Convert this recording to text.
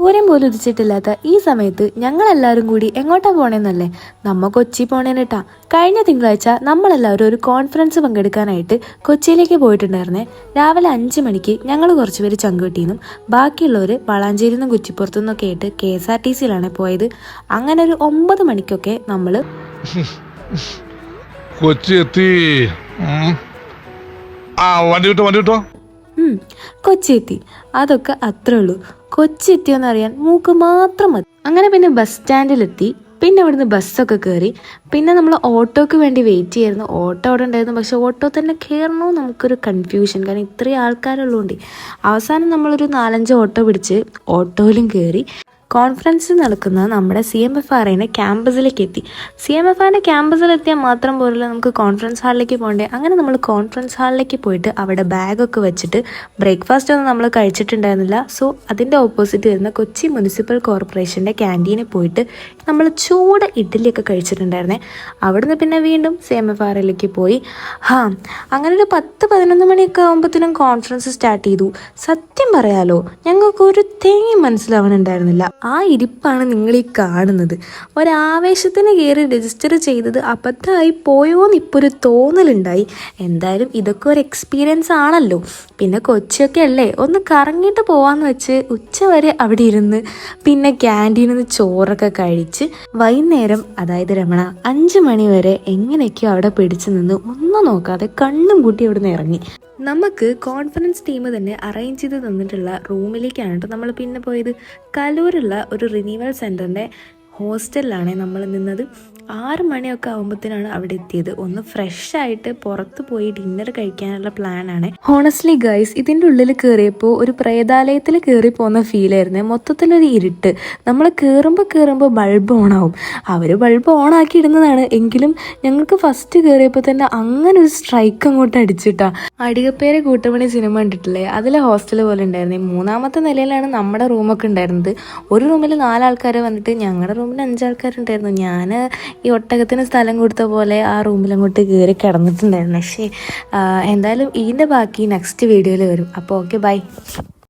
സൂര്യൻ പോലും ഉദിച്ചിട്ടില്ലാത്ത ഈ സമയത്ത് ഞങ്ങളെല്ലാവരും കൂടി എങ്ങോട്ടാ പോണേന്നല്ലേ? നമ്മ കൊച്ചി പോണേനട്ടാ. കഴിഞ്ഞ തിങ്കളാഴ്ച നമ്മളെല്ലാവരും ഒരു കോൺഫറൻസ് പങ്കെടുക്കാനായിട്ട് കൊച്ചിയിലേക്ക് പോയിട്ടുണ്ടായിരുന്നേ. രാവിലെ 5 മണിക്ക് ഞങ്ങൾ കുറച്ചുപേര് ചങ്കുവെട്ടിന്നും ബാക്കിയുള്ളവർ വളാഞ്ചേരിയിൽ നിന്നും കുറ്റിപ്പുറത്തു നിന്നൊക്കെ ആയിട്ട് KSRTCയിലാണ് പോയത്. അങ്ങനെ ഒരു 9 മണിക്കൊക്കെ നമ്മൾ കൊച്ചി എത്തി. കൊച്ചി എത്തി. അതൊക്കെ അത്രേ ഉള്ളൂ. കൊച്ചി എത്തിയോന്ന് അറിയാൻ മൂക്ക് മാത്രം മതി. അങ്ങനെ പിന്നെ ബസ് സ്റ്റാൻഡിലെത്തി. പിന്നെ അവിടുന്ന് ബസ്സൊക്കെ കയറി. പിന്നെ നമ്മൾ ഓട്ടോക്ക് വേണ്ടി വെയിറ്റ് ചെയ്യായിരുന്നു. ഓട്ടോ അവിടെ ഉണ്ടായിരുന്നു, പക്ഷെ ഓട്ടോ തന്നെ കയറണോ നമുക്കൊരു കൺഫ്യൂഷൻ, കാരണം ഇത്രയും ആൾക്കാരുള്ളതുകൊണ്ട്. അവസാനം നമ്മളൊരു 4-5 ഓട്ടോ പിടിച്ച് ഓട്ടോയിലും കയറി കോൺഫറൻസ് നടക്കുന്ന നമ്മുടെ CMFRന്റെ ക്യാമ്പസിലേക്ക് എത്തി. CMFRന്റെ ക്യാമ്പസിലെത്തിയാൽ മാത്രം പോലുള്ള നമുക്ക് കോൺഫറൻസ് ഹാളിലേക്ക് പോകണ്ടേ. അങ്ങനെ നമ്മൾ കോൺഫറൻസ് ഹാളിലേക്ക് പോയിട്ട് അവിടെ ബാഗൊക്കെ വെച്ചിട്ട് ബ്രേക്ക്ഫാസ്റ്റ് ഒന്നും നമ്മൾ കഴിച്ചിട്ടുണ്ടായിരുന്നില്ല. സോ അതിൻ്റെ ഓപ്പോസിറ്റ് വരുന്ന കൊച്ചി മുനിസിപ്പൽ കോർപ്പറേഷൻ്റെ ക്യാൻറ്റീനിൽ പോയിട്ട് നമ്മൾ ചൂട് ഇഡ്ഡലിയൊക്കെ കഴിച്ചിട്ടുണ്ടായിരുന്നേ. അവിടുന്ന് പിന്നെ വീണ്ടും CMFRലേക്ക് പോയി. അങ്ങനെ ഒരു 10-11 മണിയൊക്കെ ആകുമ്പോഴത്തേനും കോൺഫറൻസ് സ്റ്റാർട്ട് ചെയ്തു. സത്യം പറയാലോ, ഞങ്ങൾക്ക് ഒരു തേങ്ങയും മനസ്സിലാവണുണ്ടായിരുന്നില്ല. ആ ഇരിപ്പാണ് നിങ്ങൾ ഈ കാണുന്നത്. ഒരാവേശത്തിന് കയറി രജിസ്റ്റർ ചെയ്തത് അബദ്ധമായി പോയോന്ന് ഇപ്പോൾ ഒരു തോന്നലുണ്ടായി. എന്തായാലും ഇതൊക്കെ ഒരു എക്സ്പീരിയൻസ് ആണല്ലോ. പിന്നെ കൊച്ചിയൊക്കെ അല്ലേ, ഒന്ന് കറങ്ങിയിട്ട് പോവാന്ന് വെച്ച് ഉച്ചവരെ അവിടെ ഇരുന്ന് പിന്നെ ക്യാൻറ്റീനിൽ നിന്ന് ചോറൊക്കെ കഴിച്ച് വൈകുന്നേരം, അതായത് രമണ 5 മണി വരെ എങ്ങനെയൊക്കെയോ അവിടെ പിടിച്ചു നിന്ന് ഒന്നും നോക്കാതെ കണ്ണും കൂട്ടി അവിടെ നിന്ന് ഇറങ്ങി. നമുക്ക് കോൺഫറൻസ് ടീം തന്നെ അറേഞ്ച് ചെയ്ത് തന്നിട്ടുള്ള റൂമിലേക്കാണ് കേട്ടോ നമ്മൾ പിന്നെ പോയത്. കലൂരുള്ള ഒരു റിന്യൂവൽ സെൻറ്ററിൻ്റെ ഹോസ്റ്റലിലാണ് നമ്മൾ നിന്നത്. 6 മണിയൊക്കെ ആകുമ്പോഴത്തേനാണ് അവിടെ എത്തിയത്. ഒന്ന് ഫ്രഷ് ആയിട്ട് പുറത്ത് പോയി ഡിന്നർ കഴിക്കാനുള്ള പ്ലാനാണ്. ഹോണസ്റ്റ്ലി ഗൈസ്, ഇതിൻ്റെ ഉള്ളിൽ കയറിയപ്പോൾ ഒരു പ്രേതാലയത്തിൽ കയറി പോകുന്ന ഫീലായിരുന്നു. മൊത്തത്തിലൊരു ഇരുട്ട്. നമ്മൾ കയറുമ്പോൾ ബൾബ് ഓണാവും. അവർ ബൾബ് ഓണാക്കി ഇടുന്നതാണ്. എങ്കിലും ഞങ്ങൾക്ക് ഫസ്റ്റ് കയറിയപ്പോൾ തന്നെ അങ്ങനെ ഒരു സ്ട്രൈക്ക് അങ്ങോട്ട് അടിച്ചിട്ടാ. അടികപ്പേരെ കൂട്ടമണി സിനിമ കണ്ടിട്ടില്ലേ, അതിലെ ഹോസ്റ്റൽ പോലെ ഉണ്ടായിരുന്നു. 3ാമത്തെ നിലയിലാണ് നമ്മുടെ റൂമൊക്കെ ഉണ്ടായിരുന്നത്. ഒരു റൂമിൽ 4 ആൾക്കാർ വന്നിട്ട് ഞങ്ങളുടെ റൂമിൽ 5 ആൾക്കാരുണ്ടായിരുന്നു. ഞാൻ ഈ ഒട്ടകത്തിന് സ്ഥലം കൊടുത്ത പോലെ ആ റൂമിലങ്ങോട്ട് കയറി കിടന്നിട്ടുണ്ടായിരുന്നു. പക്ഷേ എന്തായാലും ഇതിൻ്റെ ബാക്കി നെക്സ്റ്റ് വീഡിയോയിൽ വരും. അപ്പോൾ ഓക്കെ, ബൈ.